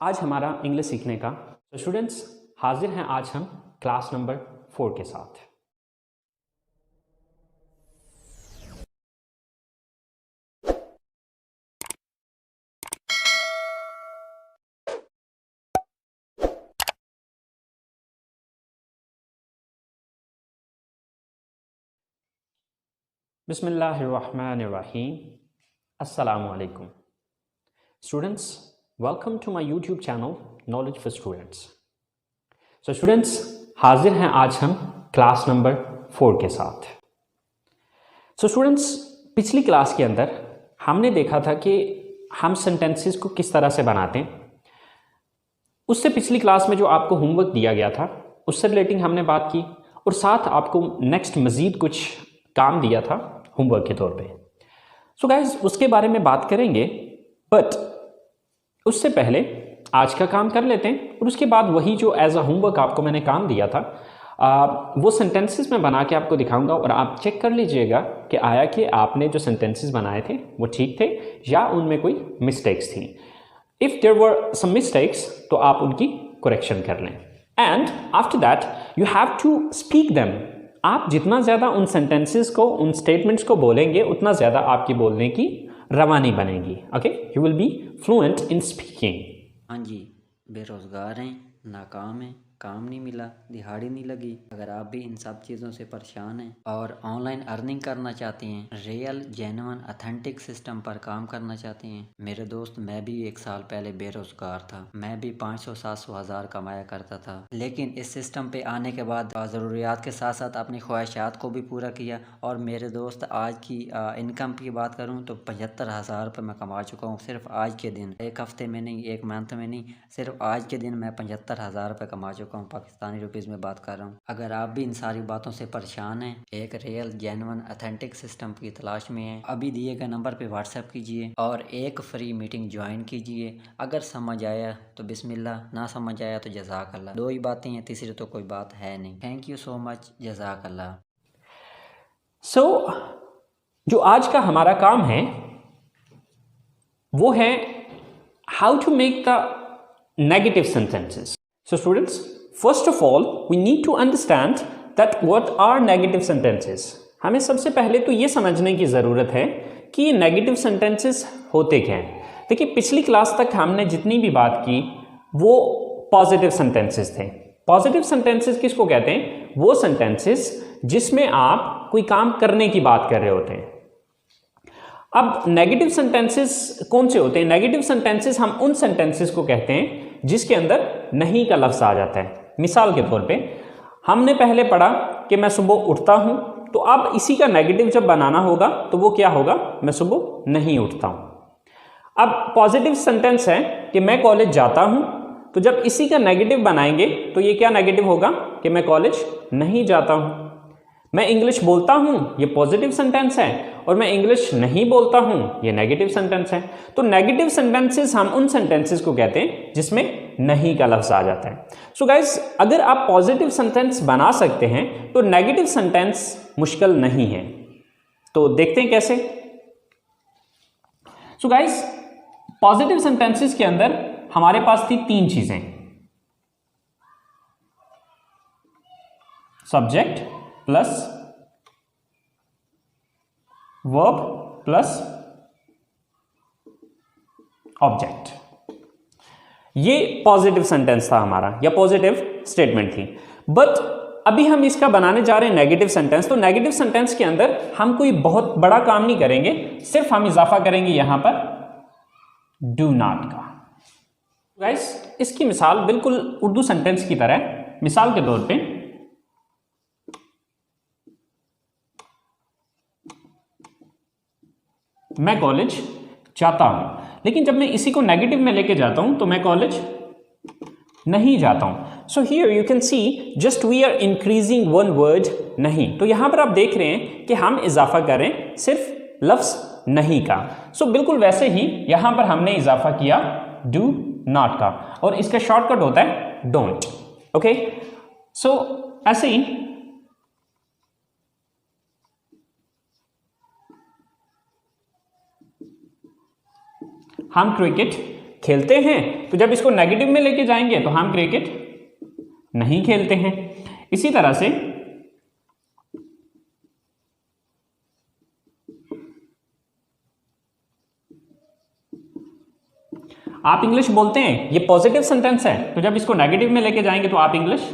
आज हमारा इंग्लिश सीखने का तो स्टूडेंट्स हाजिर हैं आज हम क्लास नंबर 4 के साथ। बिस्मिल्लाहिर्रहमानिर्रहीम। अस्सलामु अलैकुम students, welcome to my YouTube channel knowledge for students. So students हाजिर हैं आज हम क्लास नंबर 4 के साथ। सो स्टूडेंट्स पिछली क्लास के अंदर हमने देखा था कि हम सेंटेंसेस को किस तरह से बनाते हैं। उससे पिछली क्लास में जो आपको होमवर्क दिया गया था उससे रिलेटिंग हमने बात की और साथ आपको नेक्स्ट मज़ीद कुछ काम दिया था होमवर्क के तौर पे। सो गाइज उसके बारे में बात करेंगे, बट उससे पहले आज का काम कर लेते हैं और उसके बाद वही जो एज अ होमवर्क आपको मैंने काम दिया था वो सेंटेंसेस में बना के आपको दिखाऊंगा और आप चेक कर लीजिएगा कि आया कि आपने जो सेंटेंसेस बनाए थे वो ठीक थे या उनमें कोई मिस्टेक्स थी। If there were some mistakes तो आप उनकी करेक्शन कर लें and after that you have to speak them. आप जितना ज़्यादा उन सेंटेंसेस को उन स्टेटमेंट्स को बोलेंगे उतना ज़्यादा आपकी बोलने की रवानी बनेगी। Okay, you will be fluent in speaking. हाँ जी, बेरोज़गार हैं, नाकाम हैं, काम नहीं मिला, दिहाड़ी नहीं लगी। अगर आप भी इन सब चीज़ों से परेशान हैं और ऑनलाइन अर्निंग करना चाहते हैं, रियल जेन्युइन अथेंटिक सिस्टम पर काम करना चाहते हैं, मेरे दोस्त मैं भी 1 साल पहले बेरोज़गार था। मैं भी 500-700 हज़ार कमाया करता था, लेकिन इस सिस्टम पे आने के बाद ज़रूरियात के साथ साथ अपनी ख्वाहिशात को भी पूरा किया। और मेरे दोस्त आज की इनकम की बात करूँ तो 75,000 रुपये मैं कमा चुका हूँ सिर्फ आज के दिन। 1 हफ्ते में नहीं, 1 मंथ में नहीं, सिर्फ आज के दिन मैं 75,000 रुपये कमा चुका हूँ। पाकिस्तानी रुपीज़ में बात कर रहा हूँ। अगर आप भी इन सारी बातों से परेशान हैं, एक रियल जेन्युइन अथेंटिक सिस्टम की तलाश में हैं, अभी दिए गए नंबर पे व्हाट्सएप कीजिए और एक फ्री मीटिंग ज्वाइन कीजिए। अगर समझ आया तो बिस्मिल्लाह, ना समझ आया तो जज़ाक अल्लाह। 2 ही बातें हैं, तीसरी तो कोई बात है नहीं। थैंक यू सो मच, जज़ाक अल्लाह। सो जो आज का हमारा काम है वो है how to make the negative sentences. So students, first of all we need to understand that what are negative sentences. हमें सबसे पहले तो ये समझने की ज़रूरत है कि ये नेगेटिव सेंटेंसेस होते क्या हैं। देखिए पिछली क्लास तक हमने जितनी भी बात की वो पॉजिटिव सेंटेंसेस थे। पॉजिटिव सेंटेंसेस किसको कहते हैं? वो सेंटेंसेस जिसमें आप कोई काम करने की बात कर रहे होते हैं। अब नेगेटिव सेंटेंसेस कौन से होते हैं? नेगेटिव सेंटेंसेस हम उन सेंटेंसेस को कहते हैं जिसके अंदर नहीं का लफ्ज़ आ जाता है। मिसाल के तौर पे हमने पहले पढ़ा कि मैं सुबह उठता हूं, तो अब इसी का नेगेटिव जब बनाना होगा तो वो क्या होगा? मैं सुबह नहीं उठता हूं। अब पॉजिटिव सेंटेंस है कि मैं कॉलेज जाता हूं, तो जब इसी का नेगेटिव बनाएंगे तो ये क्या नेगेटिव होगा कि मैं कॉलेज नहीं जाता हूं। मैं इंग्लिश बोलता हूं, ये पॉजिटिव सेंटेंस है, और मैं इंग्लिश नहीं बोलता हूं, ये नेगेटिव सेंटेंस है। तो नेगेटिव सेंटेंसेस हम उन सेंटेंसेस को कहते हैं जिसमें नहीं का लफ्ज आ जाता है। सो गाइस, अगर आप पॉजिटिव सेंटेंस बना सकते हैं तो नेगेटिव सेंटेंस मुश्किल नहीं है। तो देखते हैं कैसे। सो गाइस, पॉजिटिव सेंटेंसेस के अंदर हमारे पास थी 3 चीजें, subject plus verb plus object. ये पॉजिटिव सेंटेंस था हमारा या पॉजिटिव स्टेटमेंट थी। बट अभी हम इसका बनाने जा रहे हैं नेगेटिव सेंटेंस। तो नेगेटिव सेंटेंस के अंदर हम कोई बहुत बड़ा काम नहीं करेंगे, सिर्फ हम इजाफा करेंगे यहां पर डू नॉट का। गाइस, इसकी मिसाल बिल्कुल उर्दू सेंटेंस की तरह, मिसाल के तौर पे मैं कॉलेज जाता हूं, लेकिन जब मैं इसी को नेगेटिव में लेके जाता हूं तो मैं कॉलेज नहीं जाता हूं। So here you can see just we are increasing one word नहीं। तो यहां पर आप देख रहे हैं कि हम इजाफा करें सिर्फ लफ्ज नहीं का। सो बिल्कुल वैसे ही यहां पर हमने इजाफा किया डू नॉट का, और इसका शॉर्टकट होता है डोंट। ओके, सो ऐसे ही हम क्रिकेट खेलते हैं, तो जब इसको नेगेटिव में लेके जाएंगे तो हम क्रिकेट नहीं खेलते हैं। इसी तरह से आप इंग्लिश बोलते हैं, ये पॉजिटिव सेंटेंस है, तो जब इसको नेगेटिव में लेके जाएंगे तो आप इंग्लिश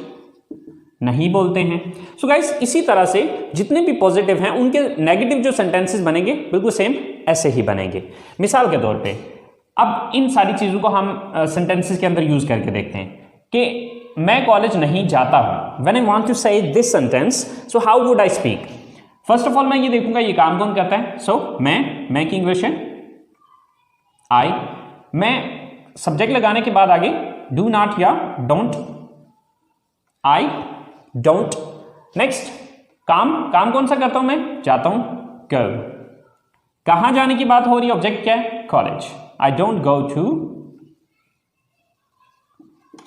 नहीं बोलते हैं। सो गाइस, इसी तरह से जितने भी पॉजिटिव हैं उनके नेगेटिव जो सेंटेंसेस बनेंगे बिल्कुल सेम ऐसे ही बनेंगे। मिसाल के तौर पे अब इन सारी चीज़ों को हम सेंटेंसेस के अंदर यूज करके देखते हैं कि मैं कॉलेज नहीं जाता हूं। व्हेन आई वांट टू से this sentence, so how would I speak? First of all मैं ये देखूंगा ये काम कौन करता है। सो मैं की इंग्लिश है आई। मैं सब्जेक्ट लगाने के बाद आगे डू नॉट या डोंट, आई डोंट। नेक्स्ट काम कौन सा करता हूं मैं? जाता हूं, गो। कहां जाने की बात हो रही है? ऑब्जेक्ट क्या है? College. I don't go to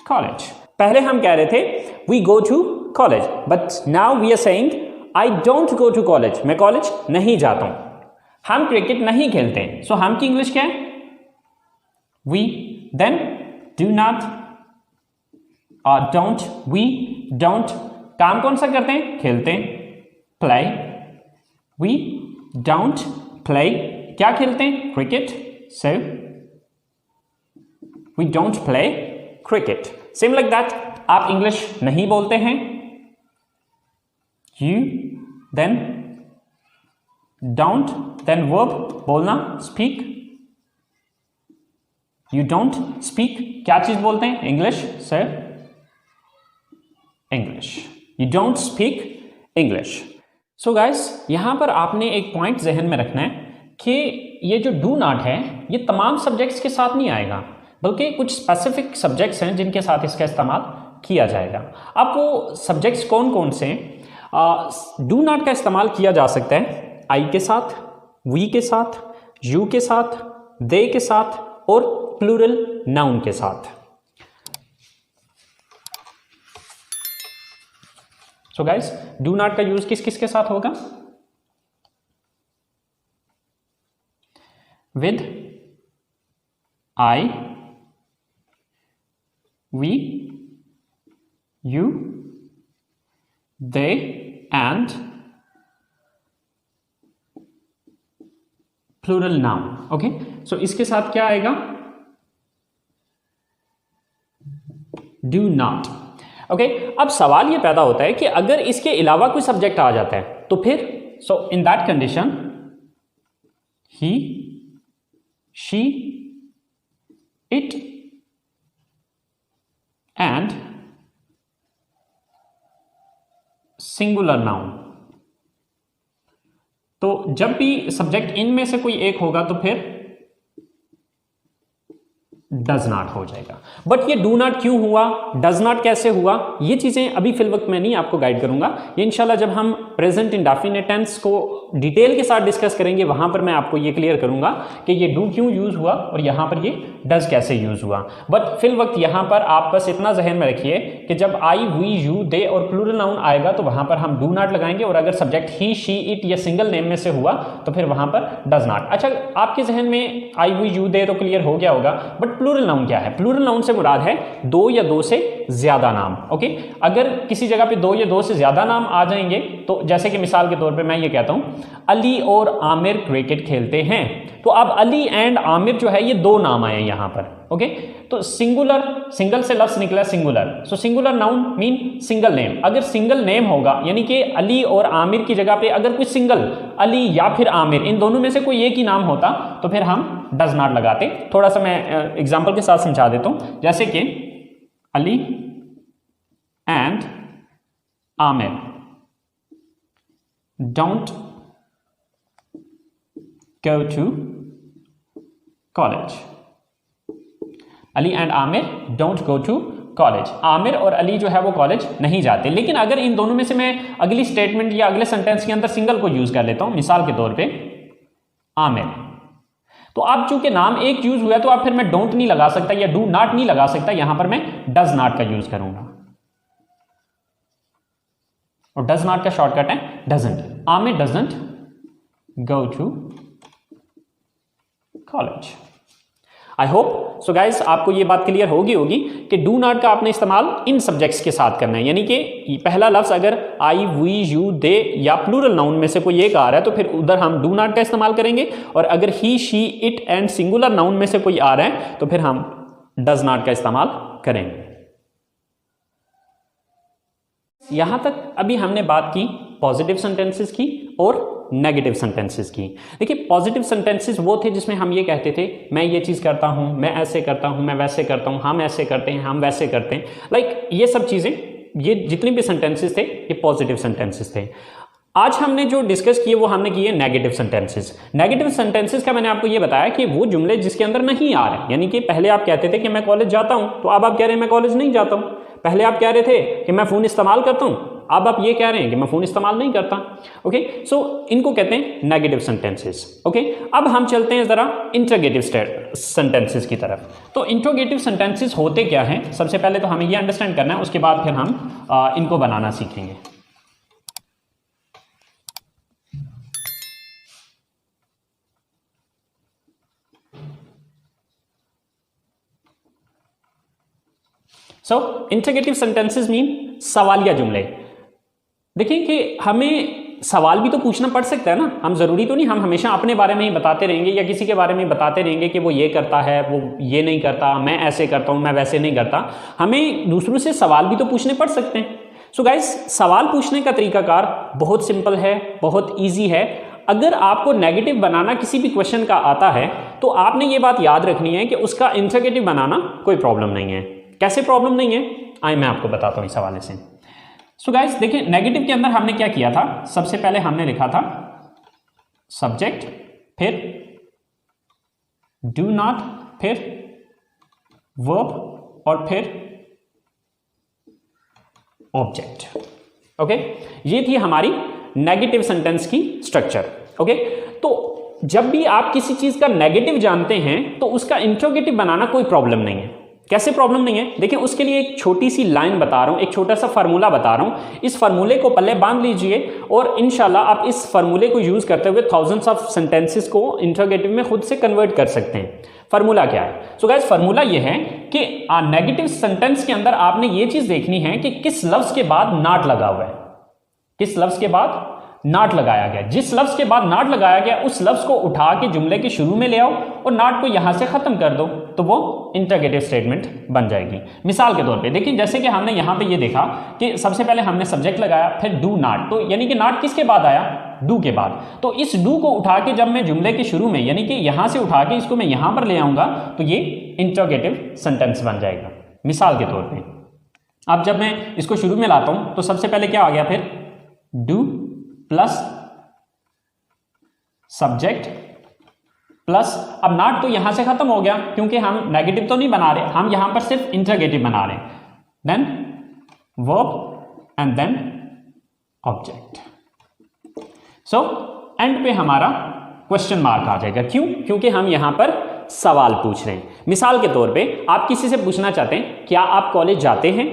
college. पहले हम कह रहे थे we go to college, but now we are saying I don't go to college. मैं कॉलेज नहीं जाता हूं। हम क्रिकेट नहीं खेलते, सो हम की इंग्लिश क्या है? वी। देन डू नॉट और डोंट, वी डोंट। काम कौन सा करते हैं? खेलते हैं, प्ले। We don't play. क्या खेलते हैं? Cricket. So we don't play cricket. Same like that, आप इंग्लिश नहीं बोलते हैं, you, then don't, then verb बोलना, स्पीक। यू डोंट स्पीक, क्या चीज बोलते हैं? English. Sir English. You don't speak English. So guys, यहां पर आपने एक पॉइंट जहन में रखना है कि ये जो डू नॉट है ये तमाम सब्जेक्ट्स के साथ नहीं आएगा, बल्कि कुछ स्पेसिफिक सब्जेक्ट्स हैं जिनके साथ इसका इस्तेमाल किया जाएगा। अब वो सब्जेक्ट्स कौन कौन से हैं? डू नॉट का इस्तेमाल किया जा सकता है आई के साथ, वी के साथ, यू के साथ, दे के साथ और प्लूरल नाउन के साथ। सो गाइस, डू नॉट का यूज किस किस के साथ होगा? With I, we, you, they and plural noun. Okay, so इसके साथ क्या आएगा? Do not. ओके, अब सवाल ये पैदा होता है कि अगर इसके अलावा कोई सब्जेक्ट आ जाता है तो फिर, so in that condition he, she, it and singular noun. तो जब भी सब्जेक्ट इनमें से कोई एक होगा तो फिर डज नॉट हो जाएगा। बट ये डू नॉट क्यों हुआ, डज नॉट कैसे हुआ, ये चीजें अभी फिल वक्त मैं नहीं आपको गाइड करूंगा। ये इंशाल्लाह जब हम प्रेजेंट इंडेफिनिट टेंस को डिटेल के साथ डिस्कस करेंगे वहां पर मैं आपको ये क्लियर करूंगा कि ये डू क्यों यूज हुआ और यहां पर ये डज कैसे यूज हुआ। बट फिल वक्त यहां पर आप बस इतना जहन में रखिए कि जब आई, वी, यू, दे और प्लूरल नाउन आएगा तो वहां पर हम डू नॉट लगाएंगे, और अगर सब्जेक्ट ही, शी, इट या सिंगल नेम में से हुआ तो फिर वहां पर डज नॉट। अच्छा, आपके जहन में आई, वी, यू, दे तो क्लियर हो गया होगा, बट प्लूरल नाउन क्या है? प्लूरल नाउन से मुराद है दो या दो से ज्यादा नाम। ओके, अगर किसी जगह पे दो या दो से ज्यादा नाम आ जाएंगे, तो जैसे कि मिसाल के तौर पे मैं ये कहता हूं अली और आमिर क्रिकेट खेलते हैं, तो अब अली एंड आमिर जो है ये दो नाम आए यहां पर। ओके, तो सिंगुलर, सिंगल से लफ्ज निकला singular, so singular noun mean single name. अगर सिंगल नेम होगा यानी कि अली और आमिर की जगह पे अगर कोई सिंगल अली या फिर आमिर, इन दोनों में से कोई एक ही नाम होता तो फिर हम डज नॉट लगाते। थोड़ा सा मैं एग्जांपल के साथ समझा देता हूं, जैसे कि Ali and Aamir don't go to college। Ali and Aamir don't go to college. Aamir और अली जो है वो कॉलेज नहीं जाते। लेकिन अगर इन दोनों में से मैं अगली स्टेटमेंट या अगले सेंटेंस के अंदर सिंगल को यूज कर लेता हूं, मिसाल के तौर पे आमिर, तो अब चूंकि नाम एक यूज हुआ है तो अब फिर मैं डोंट नहीं लगा सकता या डू नॉट नहीं लगा सकता, यहां पर मैं डज नॉट का यूज करूंगा, और डज नॉट का शॉर्टकट है doesn't. Aamir doesn't go to college. I hope so guys आपको ये बात क्लियर होगी कि डू नॉट का आपने इस्तेमाल इन सब्जेक्ट्स के साथ करना है, यानी कि पहला लफ्ज अगर आई, वी, यू, दे या प्लूरल नाउन में से कोई एक आ रहा है तो फिर उधर हम डू नॉट का इस्तेमाल करेंगे, और अगर he, she, it and singular noun में से कोई आ रहा है तो फिर हम डज नॉट का इस्तेमाल करेंगे। यहां तक अभी हमने बात की पॉजिटिव सेंटेंसेस की और नेगेटिव सेंटेंसेस की। देखिए पॉजिटिव सेंटेंसेस वो थे जिसमें हम ये कहते थे मैं ये चीज़ करता हूँ, मैं ऐसे करता हूँ, मैं वैसे करता हूँ, हम ऐसे करते हैं, हम वैसे करते हैं, लाइक ये सब चीज़ें, ये जितनी भी सेंटेंसेस थे ये पॉजिटिव सेंटेंसेस थे। आज हमने जो डिस्कस किए वो हमने किए नेगेटिव सेंटेंसेस। नेगेटिव सेंटेंसेस का मैंने आपको ये बताया कि वो जुमले जिसके अंदर नहीं आ रहे, यानी कि पहले आप कहते थे कि मैं कॉलेज जाता हूँ, तो अब आप कह रहे हैं मैं कॉलेज नहीं जाता हूँ। पहले आप कह रहे थे कि मैं फ़ोन इस्तेमाल करता हूँ, अब आप ये कह रहे हैं कि मैं फ़ोन इस्तेमाल नहीं करता। ओके, सो इनको कहते हैं नेगेटिव सेंटेंसेस। ओके, अब हम चलते हैं ज़रा इंटरोगेटिव सेंटेंसेस की तरफ। तो इंटरोगेटिव सेंटेंसेस होते क्या हैं, सबसे पहले तो हमें ये अंडरस्टैंड करना है, उसके बाद फिर हम इनको बनाना सीखेंगे। सो इंटरोगेटिव सेंटेंसेस मीन सवालिया जुमले। देखिए कि हमें सवाल भी तो पूछना पड़ सकता है ना, हम ज़रूरी तो नहीं हम हमेशा अपने बारे में ही बताते रहेंगे या किसी के बारे में बताते रहेंगे कि वो ये करता है, वो ये नहीं करता, मैं ऐसे करता हूँ, मैं वैसे नहीं करता। हमें दूसरों से सवाल भी तो पूछने पड़ सकते हैं। सो गाइस, सवाल पूछने का तरीकाकार बहुत सिंपल है, बहुत ईजी है। अगर आपको नेगेटिव बनाना किसी भी क्वेश्चन का आता है तो आपने ये बात याद रखनी है कि उसका इंटरोगेटिव बनाना कोई प्रॉब्लम नहीं है। कैसे प्रॉब्लम नहीं है, आइए मैं आपको बताता हूँ इस हवाले से। सो गाइस देखिए, नेगेटिव के अंदर हमने क्या किया था, सबसे पहले हमने लिखा था सब्जेक्ट, फिर डू नॉट, फिर वर्ब और फिर ऑब्जेक्ट। ओके, ये थी हमारी नेगेटिव सेंटेंस की स्ट्रक्चर। ओके, तो जब भी आप किसी चीज का नेगेटिव जानते हैं तो उसका इंट्रोगेटिव बनाना कोई प्रॉब्लम नहीं है। कैसे प्रॉब्लम नहीं है, देखिए उसके लिए एक छोटी सी लाइन बता रहा हूं, एक छोटा सा फार्मूला बता रहा हूं। इस फार्मूले को पल्ले बांध लीजिए और इंशाल्लाह आप इस फार्मूले को यूज करते हुए थाउजेंड्स ऑफ सेंटेंसेस को इंट्रोगेटिव में खुद से कन्वर्ट कर सकते हैं। फार्मूला क्या है? सो गाइस, फार्मूला ये है कि नेगेटिव सेंटेंस के अंदर आपने ये चीज देखनी है कि किस लफ्ज के बाद नॉट लगा हुआ है, किस लफ्ज के बाद नॉट लगाया गया। जिस लफ्ज के बाद नॉट लगाया गया उस लफ्ज को उठा के जुमले के शुरू में ले आओ और नॉट को यहां से खत्म कर दो तो वो इंटरोगेटिव स्टेटमेंट बन जाएगी। मिसाल के तौर पे देखिए, जैसे कि हमने यहां पे ये देखा कि सबसे पहले हमने सब्जेक्ट लगाया, फिर डू नॉट, तो यानी कि नॉट किसके बाद आया, डू के बाद। तो इस डू को उठा के जब मैं जुमले के शुरू में यानी कि यहां से उठा के इसको मैं यहां पर ले आऊंगा तो ये इंटरोगेटिव सेंटेंस बन जाएगा। मिसाल के तौर पे अब जब मैं इसको शुरू में लाता हूं तो सबसे पहले क्या आ गया, फिर डू प्लस सब्जेक्ट प्लस, अब नॉट तो यहां से खत्म हो गया क्योंकि हम नेगेटिव तो नहीं बना रहे, हम यहां पर सिर्फ इंटरोगेटिव बना रहे हैं। Then verb and then object. So end पे हमारा क्वेश्चन मार्क आ जाएगा। क्यों? क्योंकि हम यहां पर सवाल पूछ रहे हैं। मिसाल के तौर पे आप किसी से पूछना चाहते हैं क्या आप कॉलेज जाते हैं,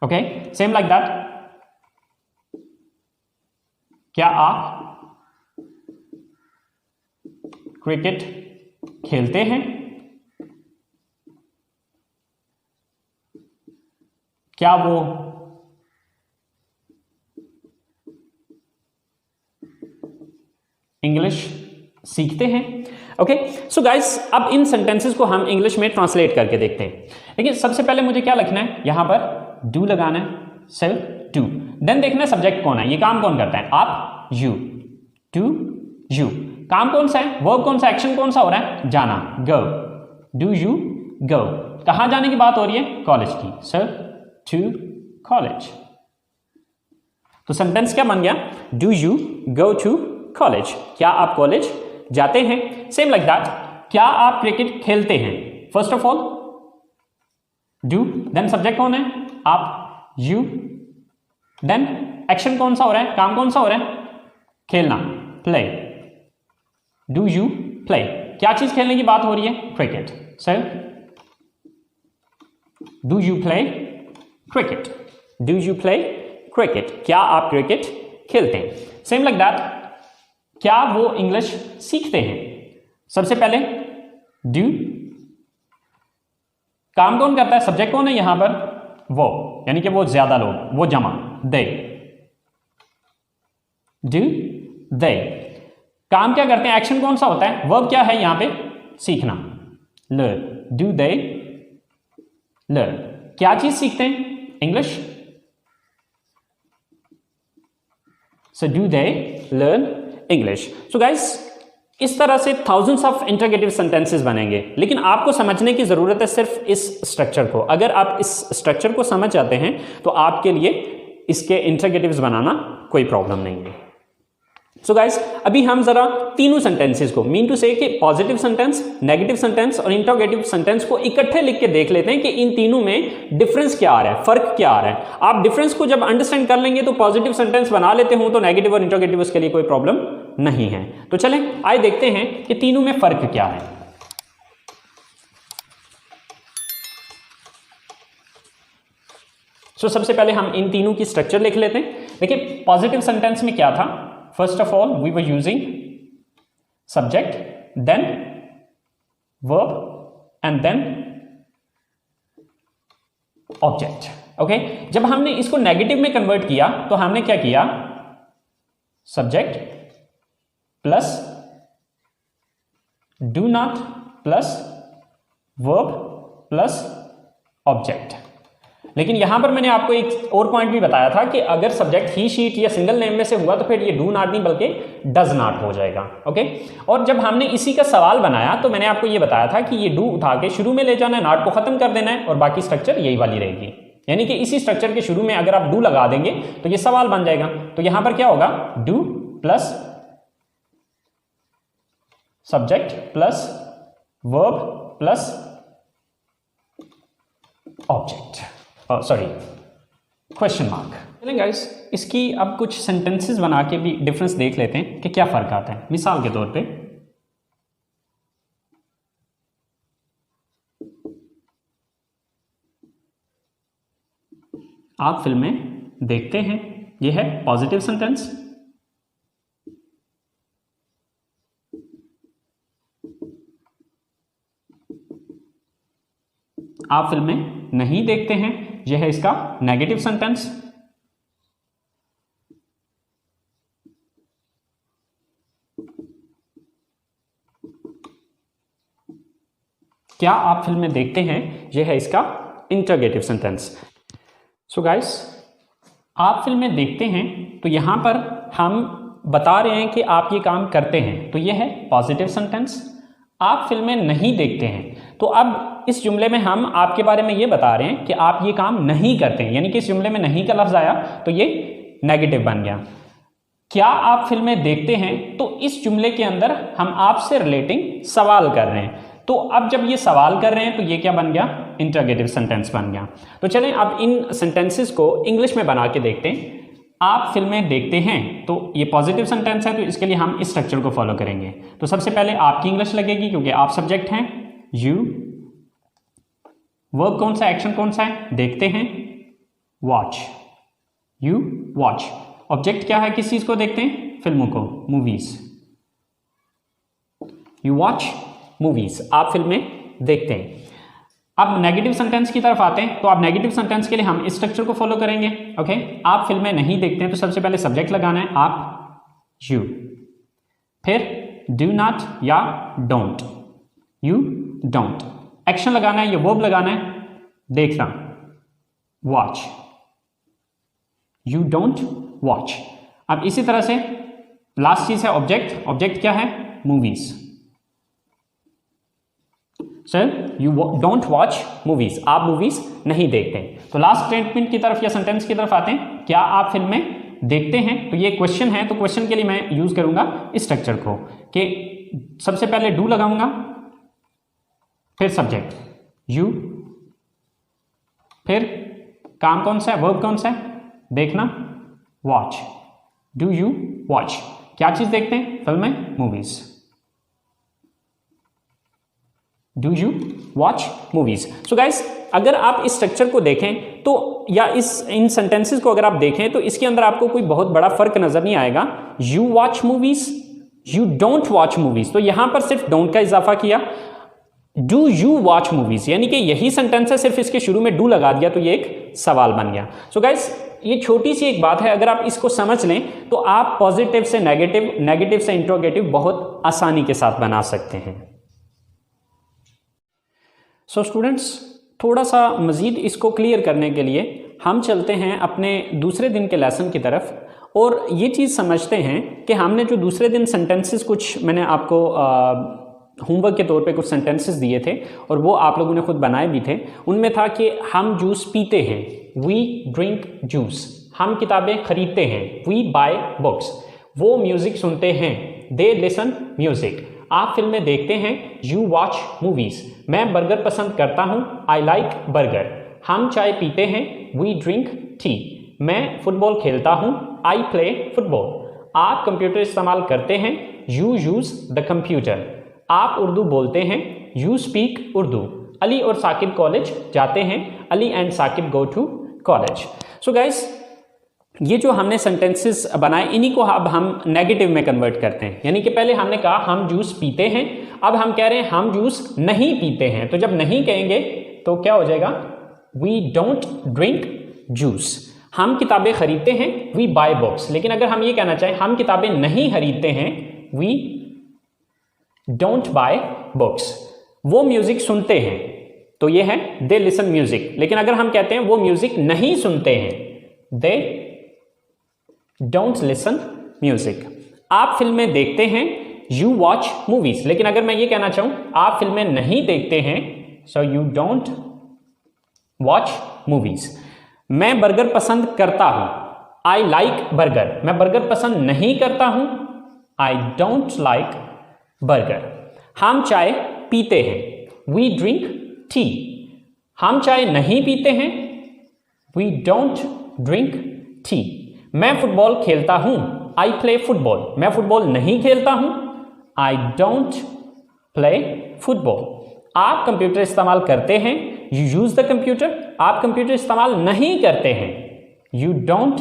ओके, सेम लाइक दैट, क्या आप क्रिकेट खेलते हैं, क्या वो इंग्लिश सीखते हैं। ओके, सो गाइस अब इन सेंटेंसेस को हम इंग्लिश में ट्रांसलेट करके देखते हैं। देखिए सबसे पहले मुझे क्या लिखना है, यहां पर डू लगाना है, सिर्फ डू। देन देखना है सब्जेक्ट कौन है, ये काम कौन करता है, आप, यू, टू, यू। काम कौन सा है, वर्ब कौन सा, एक्शन कौन सा हो रहा है, जाना, गो, डू यू गो। कहां जाने की बात हो रही है, कॉलेज की, सर टू कॉलेज। तो सेंटेंस क्या बन गया, do you go to college, क्या आप कॉलेज जाते हैं। सेम लाइक दैट, क्या आप क्रिकेट खेलते हैं। First of all do, then subject कौन है, आप, यू, देन एक्शन कौन सा हो रहा है, काम कौन सा हो रहा है, खेलना, प्ले, डू यू प्ले। क्या चीज खेलने की बात हो रही है, cricket, sir do you play cricket, do you play cricket, क्या आप क्रिकेट खेलते हैं? सेम लाइक दैट, क्या वो इंग्लिश सीखते हैं? सबसे पहले डू, काम कौन करता है? सब्जेक्ट कौन है यहां पर? वो, यानी कि वो ज्यादा लोग, वो जमा, दे, डू दे। काम क्या करते हैं? एक्शन कौन सा होता है? वर्ब क्या है यहां पे? सीखना, लर्न, डू दे लर्न। क्या चीज सीखते हैं? English, so do they learn English. So guys, इस तरह से थाउजेंड्स ऑफ इंटरोगेटिव सेंटेंसेस बनेंगे, लेकिन आपको समझने की जरूरत है सिर्फ इस स्ट्रक्चर को। अगर आप इस स्ट्रक्चर को समझ जाते हैं तो आपके लिए इसके इंटरोगेटिव्स बनाना कोई प्रॉब्लम नहीं है। सो गाइस, अभी हम जरा तीनों सेंटेंसेस को, मीन टू से कि पॉजिटिव सेंटेंस, नेगेटिव सेंटेंस और इंटरोगेटिव सेंटेंस को इकट्ठे लिख के देख लेते हैं कि इन तीनों में डिफरेंस क्या आ रहा है, फर्क क्या आ रहा है। आप डिफरेंस को जब अंडरस्टैंड कर लेंगे तो पॉजिटिव सेंटेंस बना लेते हो तो नेगेटिव और इंटरोगेटिव उसके लिए कोई प्रॉब्लम नहीं है। तो चलें आइए देखते हैं कि तीनों में फर्क क्या है। सो सबसे पहले हम इन तीनों की स्ट्रक्चर लिख लेते हैं। देखिए, पॉजिटिव सेंटेंस में क्या था? First of all we were using subject, then verb and then object. Okay, जब हमने इसको नेगेटिव में कन्वर्ट किया तो हमने क्या किया? Subject plus do not plus verb plus object. लेकिन यहां पर मैंने आपको एक और पॉइंट भी बताया था कि अगर सब्जेक्ट ही, शीट या सिंगल नेम में से हुआ तो फिर ये डू नॉट नहीं बल्कि डज नॉट हो जाएगा। ओके, और जब हमने इसी का सवाल बनाया तो मैंने आपको ये बताया था कि ये डू उठा के शुरू में ले जाना है, नॉट को खत्म कर देना है और बाकी स्ट्रक्चर यही वाली रहेगी। यानी कि इसी स्ट्रक्चर के शुरू में अगर आप डू लगा देंगे तो ये सवाल बन जाएगा। तो यहां पर क्या होगा? Do plus subject plus verb plus object, sorry question mark. चलें गाइस, इसकी अब कुछ सेंटेंसेस बना के भी डिफरेंस देख लेते हैं कि क्या फर्क आता है। मिसाल के तौर पे, आप फिल्में देखते हैं, यह है पॉजिटिव सेंटेंस। आप फिल्में नहीं देखते हैं, यह है इसका नेगेटिव सेंटेंस। क्या आप फिल्में देखते हैं, यह है इसका इंटरोगेटिव सेंटेंस। सो गाइस, आप फिल्में देखते हैं तो यहां पर हम बता रहे हैं कि आप ये काम करते हैं, तो यह है पॉजिटिव सेंटेंस। आप फिल्में नहीं देखते हैं, तो अब इस जुमले में हम आपके बारे में ये बता रहे हैं कि आप ये काम नहीं करते हैं, यानी कि इस जुमले में नहीं का लफ्ज आया तो ये नेगेटिव बन गया। क्या आप फिल्में देखते हैं, तो इस जुमले के अंदर हम आपसे रिलेटिंग सवाल कर रहे हैं। तो अब जब ये सवाल कर रहे हैं तो ये क्या बन गया? इंटरोगेटिव सेंटेंस बन गया। तो चलें अब इन सेंटेंसेस को इंग्लिश में बना के देखते हैं। आप फिल्में देखते हैं, तो ये पॉजिटिव सेंटेंस है, तो इसके लिए हम इस स्ट्रक्चर को फॉलो करेंगे। तो सबसे पहले आपकी इंग्लिश लगेगी क्योंकि आप सब्जेक्ट हैं, यू, वर्ब कौन सा, एक्शन कौन सा है? देखते हैं, वॉच, यू वॉच। ऑब्जेक्ट क्या है, किस चीज को देखते हैं? फिल्मों को, मूवीज, यू वॉच मूवीज, आप फिल्में देखते हैं। अब नेगेटिव सेंटेंस की तरफ आते हैं, तो आप नेगेटिव सेंटेंस के लिए हम इस स्ट्रक्चर को फॉलो करेंगे। ओके, आप फिल्में नहीं देखते हैं, तो सबसे पहले सब्जेक्ट लगाना है, आप, यू, फिर डू नॉट या डोंट, यू डोंट। एक्शन लगाना है या वर्ब लगाना है, देखना, वॉच, यू डोंट वॉच। अब इसी तरह से लास्ट चीज है ऑब्जेक्ट। ऑब्जेक्ट क्या है? Movies. Sir you don't watch movies, आप मूवीज नहीं देखते। तो लास्ट स्टेटमेंट की तरफ या सेंटेंस की तरफ आते हैं, क्या आप फिल्में देखते हैं? तो ये क्वेश्चन है, तो क्वेश्चन के लिए मैं यूज करूंगा इस स्ट्रक्चर को कि सबसे पहले डू लगाऊंगा, फिर सब्जेक्ट यू, फिर काम कौन सा है, वर्ब कौन सा है, देखना, वॉच, डू यू वॉच। क्या चीज देखते हैं? फिल्में, movies. Do you watch movies. So guys, अगर आप इस स्ट्रक्चर को देखें तो या इन सेंटेंसेस को अगर आप देखें तो इसके अंदर आपको कोई बहुत बड़ा फर्क नजर नहीं आएगा। You watch movies, you don't watch movies, तो यहां पर सिर्फ डोंट का इजाफा किया। डू यू वॉच मूवीज, यानी कि यही सेंटेंस है, सिर्फ इसके शुरू में डू लगा दिया तो ये एक सवाल बन गया। सो गाइस ये छोटी सी एक बात है, अगर आप इसको समझ लें तो आप पॉजिटिव से नेगेटिव, नेगेटिव से इंट्रोगेटिव बहुत आसानी के साथ बना सकते हैं। सो स्टूडेंट्स, थोड़ा सा मज़ीद इसको क्लियर करने के लिए हम चलते हैं अपने दूसरे दिन के लेसन की तरफ और ये चीज़ समझते हैं कि हमने जो दूसरे दिन सेंटेंसेस, कुछ मैंने आपको होमवर्क के तौर पे कुछ सेंटेंसेस दिए थे और वो आप लोगों ने खुद बनाए भी थे। उनमें था कि हम जूस पीते हैं, वी ड्रिंक जूस, हम किताबें खरीदते हैं, वी बाय बुक्स, वो म्यूज़िक सुनते हैं, दे लिसन म्यूज़िक, आप फिल्में देखते हैं, यू वॉच मूवीज़, मैं बर्गर पसंद करता हूँ, आई लाइक बर्गर, हम चाय पीते हैं, वी ड्रिंक टी, मैं फुटबॉल खेलता हूँ, आई प्ले फुटबॉल, आप कंप्यूटर इस्तेमाल करते हैं, यू यूज़ द कंप्यूटर, आप उर्दू बोलते हैं, यू स्पीक उर्दू, अली और साकिब कॉलेज जाते हैं, Ali and Saqib go to college. So guys ये जो हमने सेंटेंसेस बनाए इन्हीं को अब हम नेगेटिव में कन्वर्ट करते हैं। यानी कि पहले हमने कहा हम जूस पीते हैं, अब हम कह रहे हैं हम जूस नहीं पीते हैं। तो जब नहीं कहेंगे तो क्या हो जाएगा, वी डोंट ड्रिंक जूस। हम किताबें खरीदते हैं, वी बाय बुक्स। लेकिन अगर हम ये कहना चाहें हम किताबें नहीं खरीदते हैं, वी डोंट बाय बुक्स। वो म्यूजिक सुनते हैं, तो ये है दे लिसन म्यूजिक। लेकिन अगर हम कहते हैं वो म्यूजिक नहीं सुनते हैं, दे डोंट लिसन म्यूजिक। आप फिल्में देखते हैं, यू वॉच मूवीज। लेकिन अगर मैं ये कहना चाहूं आप फिल्में नहीं देखते हैं, so you don't watch movies. मैं बर्गर पसंद करता हूं, आई लाइक बर्गर। मैं बर्गर पसंद नहीं करता हूं, आई डोंट लाइक बर्गर। हम चाय पीते हैं, वी ड्रिंक टी। हम चाय नहीं पीते हैं, वी डोंट ड्रिंक टी। मैं फुटबॉल खेलता हूं, आई प्ले फुटबॉल। मैं फुटबॉल नहीं खेलता हूं, आई डोंट प्ले फुटबॉल। आप कंप्यूटर इस्तेमाल करते हैं, यू यूज द कंप्यूटर। आप कंप्यूटर इस्तेमाल नहीं करते हैं, you don't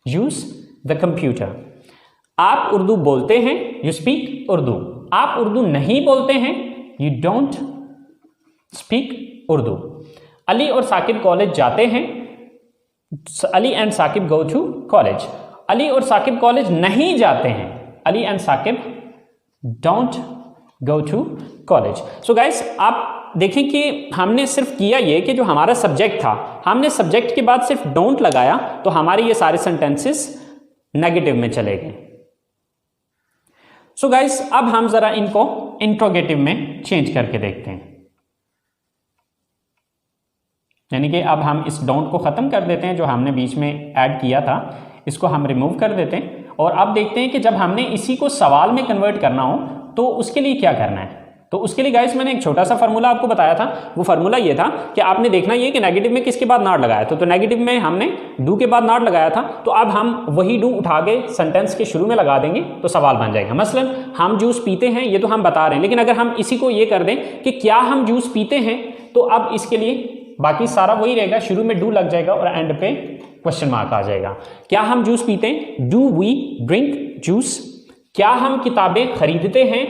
use the computer. आप उर्दू बोलते हैं, यू स्पीक उर्दू। आप उर्दू नहीं बोलते हैं, you don't speak Urdu. Ali और साकिब कॉलेज जाते हैं, Ali and Saqib go to college. Ali और साकिब कॉलेज नहीं जाते हैं, Ali and Saqib don't go to college. So guys आप देखें कि हमने सिर्फ किया ये कि जो हमारा सब्जेक्ट था, हमने सब्जेक्ट के बाद सिर्फ डोंट लगाया तो हमारे ये सारे सेंटेंसेस नेगेटिव में चले गए। सो गाइस अब हम जरा इनको इंट्रोगेटिव में चेंज करके देखते हैं। यानी कि अब हम इस डोंट को ख़त्म कर देते हैं, जो हमने बीच में ऐड किया था इसको हम रिमूव कर देते हैं। और अब देखते हैं कि जब हमने इसी को सवाल में कन्वर्ट करना हो तो उसके लिए क्या करना है। तो उसके लिए गाइस मैंने एक छोटा सा फार्मूला आपको बताया था। वो फार्मूला ये था कि आपने देखना ये कि नेगेटिव में किसके बाद नॉट लगाया था। तो नेगेटिव में हमने डू के बाद नॉट लगाया था, तो अब हम वही डू उठा के सेंटेंस के शुरू में लगा देंगे तो सवाल बन जाएगा। मसलन हम जूस पीते हैं, ये तो हम बता रहे हैं, लेकिन अगर हम इसी को ये कर दें कि क्या हम जूस पीते हैं, तो अब इसके लिए बाकी सारा वही रहेगा, शुरू में डू लग जाएगा और एंड पे क्वेश्चन मार्क आ जाएगा। क्या हम जूस पीते हैं, डू वी ड्रिंक जूस। क्या हम किताबें खरीदते हैं,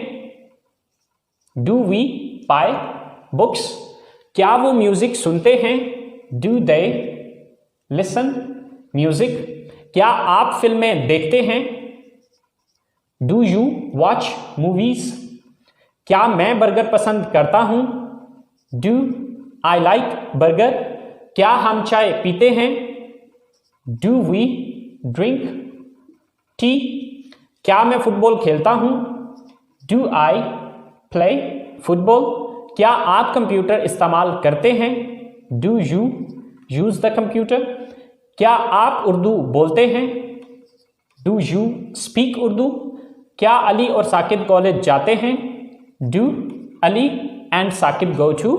डू वी बाय बुक्स। क्या वो म्यूजिक सुनते हैं, डू दे लिसन म्यूजिक। क्या आप फिल्में देखते हैं, डू यू वॉच मूवीज। क्या मैं बर्गर पसंद करता हूं, डू आई लाइक बर्गर। क्या हम चाय पीते हैं, डू वी ड्रिंक टी। क्या मैं फुटबॉल खेलता हूं, डू आई प्ले फुटबॉल। क्या आप कंप्यूटर इस्तेमाल करते हैं, do you use the computer. क्या आप उर्दू बोलते हैं, डू यू स्पीक उर्दू। क्या अली और साकिब कॉलेज जाते हैं, do Ali and Saqib go to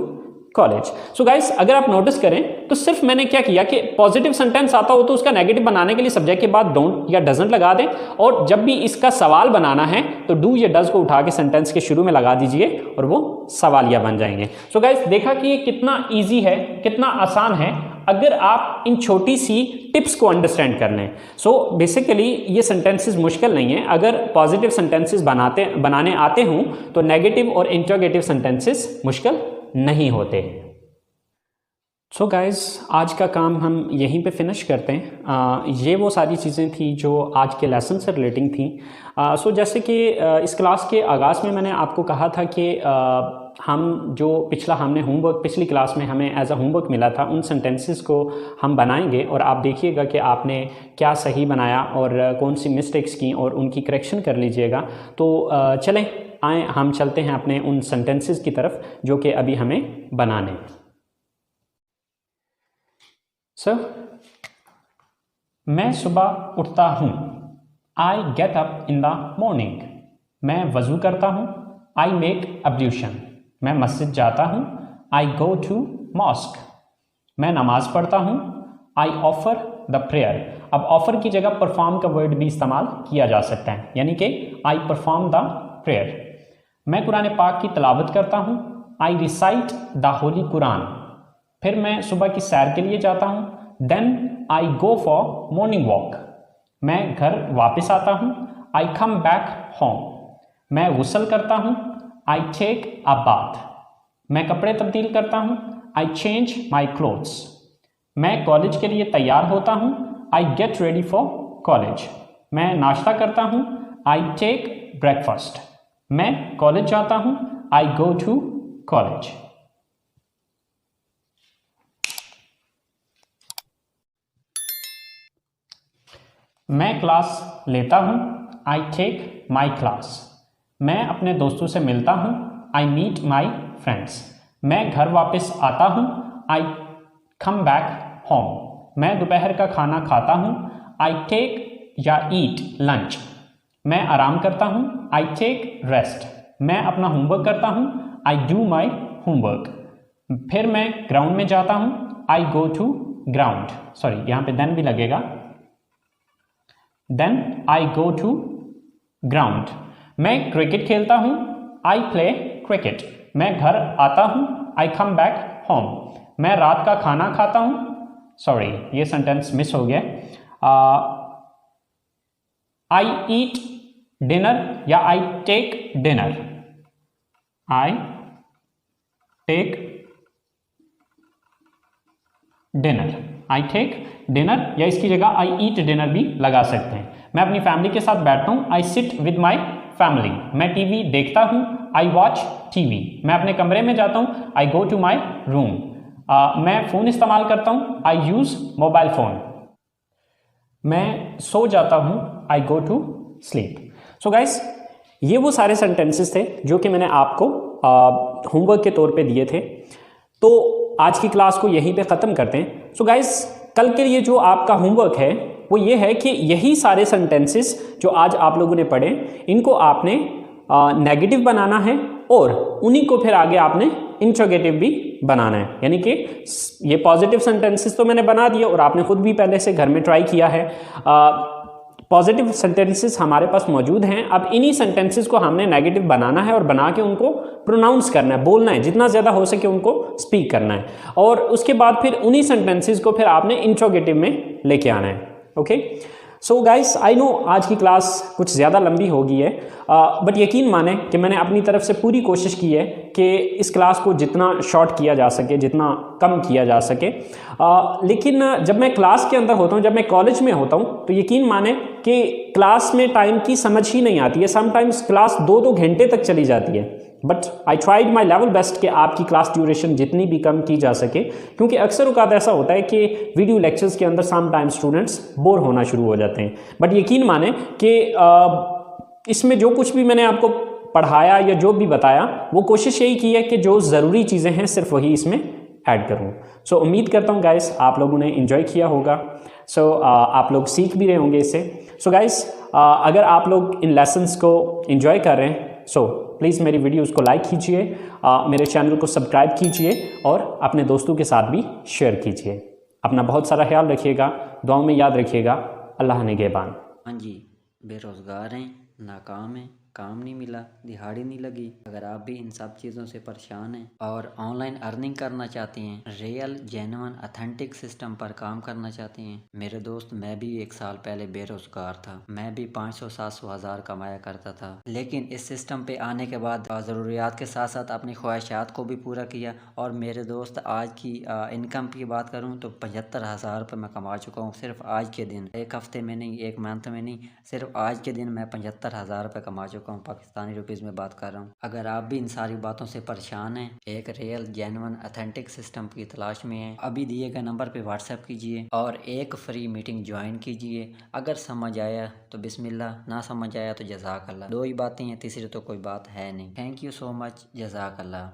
college. So guys, अगर आप नोटिस करें तो सिर्फ मैंने क्या किया कि पॉजिटिव सेंटेंस आता हो तो उसका नेगेटिव बनाने के लिए सब्जेक्ट के बाद डोंट या डजंट लगा दें, और जब भी इसका सवाल बनाना है तो डू या डज को उठा के सेंटेंस के शुरू में लगा दीजिए और वो सवालिया बन जाएंगे। सो गाइस, देखा कि ये कितना ईजी है, कितना आसान है अगर आप इन छोटी सी टिप्स को अंडरस्टैंड कर लें। सो बेसिकली ये सेंटेंसेस मुश्किल नहीं है, अगर पॉजिटिव सेंटेंसेस बनाने आते हों तो नेगेटिव और इंटरोगेटिव सेंटेंसेस मुश्किल नहीं होते। सो गाइस, आज का काम हम यहीं पे फिनिश करते हैं। ये वो सारी चीज़ें थी जो आज के लेसन से रिलेटिंग थी। सो जैसे कि इस क्लास के आगाज़ में मैंने आपको कहा था कि हम जो हमने होमवर्क पिछली क्लास में हमें एज अ होमवर्क मिला था, उन सेंटेंसेस को हम बनाएंगे और आप देखिएगा कि आपने क्या सही बनाया और कौन सी मिस्टेक्स की और उनकी करेक्शन कर लीजिएगा। तो चलें आए हम चलते हैं अपने उन सेंटेंसेस की तरफ जो कि अभी हमें बनाने हैं। सर, मैं सुबह उठता हूँ। I get up in the morning. मैं वज़ू करता हूँ। I make ablution. मैं मस्जिद जाता हूँ। I go to mosque. मैं नमाज पढ़ता हूँ। I offer the prayer. अब ऑफर की जगह परफॉर्म का वर्ड भी इस्तेमाल किया जा सकता है, यानी कि आई परफॉर्म द प्रेयर। मैं कुरान पाक की तिलावत करता हूँ। I recite the holy Quran. फिर मैं सुबह की सैर के लिए जाता हूँ। Then I go for morning walk. मैं घर वापस आता हूँ। I come back home. मैं गुस्ल करता हूँ। I take a bath. मैं कपड़े तब्दील करता हूँ। I change my clothes. मैं कॉलेज के लिए तैयार होता हूँ। I get ready for college. मैं नाश्ता करता हूँ। I take breakfast. मैं कॉलेज जाता हूँ। I go to college. मैं क्लास लेता हूँ। I take my class. मैं अपने दोस्तों से मिलता हूँ। I meet my friends. मैं घर वापस आता हूँ। I come back home. मैं दोपहर का खाना खाता हूँ। आई टेक या ईट लंच। मैं आराम करता हूँ। I take rest. मैं अपना होमवर्क करता हूँ। I do my homework. फिर मैं ग्राउंड में जाता हूँ। I go to ground. Sorry, यहाँ पे देन भी लगेगा। Then I go to ground. मैं क्रिकेट खेलता हूँ। I play cricket. मैं घर आता हूँ। I come back home. मैं रात का खाना खाता हूँ। सॉरी, ये सेंटेंस मिस हो गया। आई ईट डिनर या I take dinner. I take dinner. I take dinner या इसकी जगह आई ईट डिनर भी लगा सकते हैं। मैं अपनी फैमिली के साथ बैठता हूँ। I sit with my family. मैं टीवी देखता हूँ। I watch TV. मैं अपने कमरे में जाता हूँ। I go to my room. मैं फ़ोन इस्तेमाल करता हूँ। I use mobile phone. मैं सो जाता हूँ। I go to sleep. So guys, ये वो सारे सेंटेंसेस थे जो कि मैंने आपको होमवर्क के तौर पे दिए थे। तो आज की क्लास को यहीं पे ख़त्म करते हैं। सो गाइस, कल के लिए जो आपका होमवर्क है वो ये है कि यही सारे सेंटेंसेस जो आज आप लोगों ने पढ़े, इनको आपने नेगेटिव बनाना है और उन्हीं को फिर आगे आपने इंट्रोगेटिव भी बनाना है। यानी कि ये पॉजिटिव सेंटेंसेस तो मैंने बना दिए और आपने खुद भी पहले से घर में ट्राई किया है। पॉजिटिव सेंटेंसेस हमारे पास मौजूद हैं। अब इन्हीं सेंटेंसेस को हमने नेगेटिव बनाना है और बना के उनको प्रोनाउंस करना है, बोलना है, जितना ज़्यादा हो सके उनको स्पीक करना है। और उसके बाद फिर उन्हीं सेंटेंसेस को फिर आपने इंट्रोगेटिव में लेके आना है। Okay, so guys, I know आज की क्लास कुछ ज़्यादा लंबी हो गई है, बट यकीन माने कि मैंने अपनी तरफ से पूरी कोशिश की है कि इस क्लास को जितना शॉर्ट किया जा सके, जितना कम किया जा सके। लेकिन जब मैं क्लास के अंदर होता हूँ, जब मैं कॉलेज में होता हूँ, तो यकीन माने कि क्लास में टाइम की समझ ही नहीं आती है। समटाइम्स क्लास 2-2 घंटे तक चली जाती है, but I tried my level best कि आपकी क्लास ड्यूरेशन जितनी भी कम की जा सके, क्योंकि अक्सर औक़ात ऐसा होता है कि वीडियो लेक्चर्स के अंदर समटाइम्स स्टूडेंट्स बोर होना शुरू हो जाते हैं। बट यकीन माने कि इसमें जो कुछ भी मैंने आपको पढ़ाया या जो भी बताया, वो कोशिश यही की है कि जो ज़रूरी चीज़ें हैं सिर्फ वही इसमें ऐड करूँ। सो उम्मीद करता हूँ गाइस आप लोगों ने इन्जॉय किया होगा। सो आप लोग सीख भी रहे होंगे इससे। सो गाइस, अगर आप लोग इन लेसन्स को इन्जॉय कर रहे हैं, सो प्लीज़ मेरी वीडियोज़ को लाइक कीजिए, मेरे चैनल को सब्सक्राइब कीजिए और अपने दोस्तों के साथ भी शेयर कीजिए। अपना बहुत सारा ख्याल रखिएगा, दुआओं में याद रखिएगा। अल्लाह निगहबान। हाँ जी, बेरोज़गार हैं, नाकाम हैं, काम नहीं मिला, दिहाड़ी नहीं लगी। अगर आप भी इन सब चीज़ों से परेशान हैं और ऑनलाइन अर्निंग करना चाहती हैं, रियल जेन्युइन ऑथेंटिक सिस्टम पर काम करना चाहती हैं, मेरे दोस्त मैं भी 1 साल पहले बेरोज़गार था। मैं भी 500-700 हज़ार कमाया करता था, लेकिन इस सिस्टम पे आने के बाद ज़रूरियात के साथ साथ अपनी ख्वाहिशात को भी पूरा किया। और मेरे दोस्त आज की इनकम की बात करूँ तो 75,000 रुपये मैं कमा चुका हूँ सिर्फ आज के दिन। 1 हफ्ते में नहीं, 1 मंथ में नहीं, सिर्फ आज के दिन मैं 75,000 रुपये कमा चुका हूँ। पाकिस्तानी रुपीज़ में बात कर रहा हूँ। अगर आप भी इन सारी बातों से परेशान हैं, एक रियल जेन्युइन ऑथेंटिक सिस्टम की तलाश में हैं, अभी दिए गए नंबर पे व्हाट्सएप कीजिए और एक फ्री मीटिंग ज्वाइन कीजिए। अगर समझ आया तो बिस्मिल्लाह, ना समझ आया तो जज़ाकल्लाह। 2 ही बातें हैं, तीसरी तो कोई बात है नहीं। थैंक यू सो मच, जज़ाकल्लाह।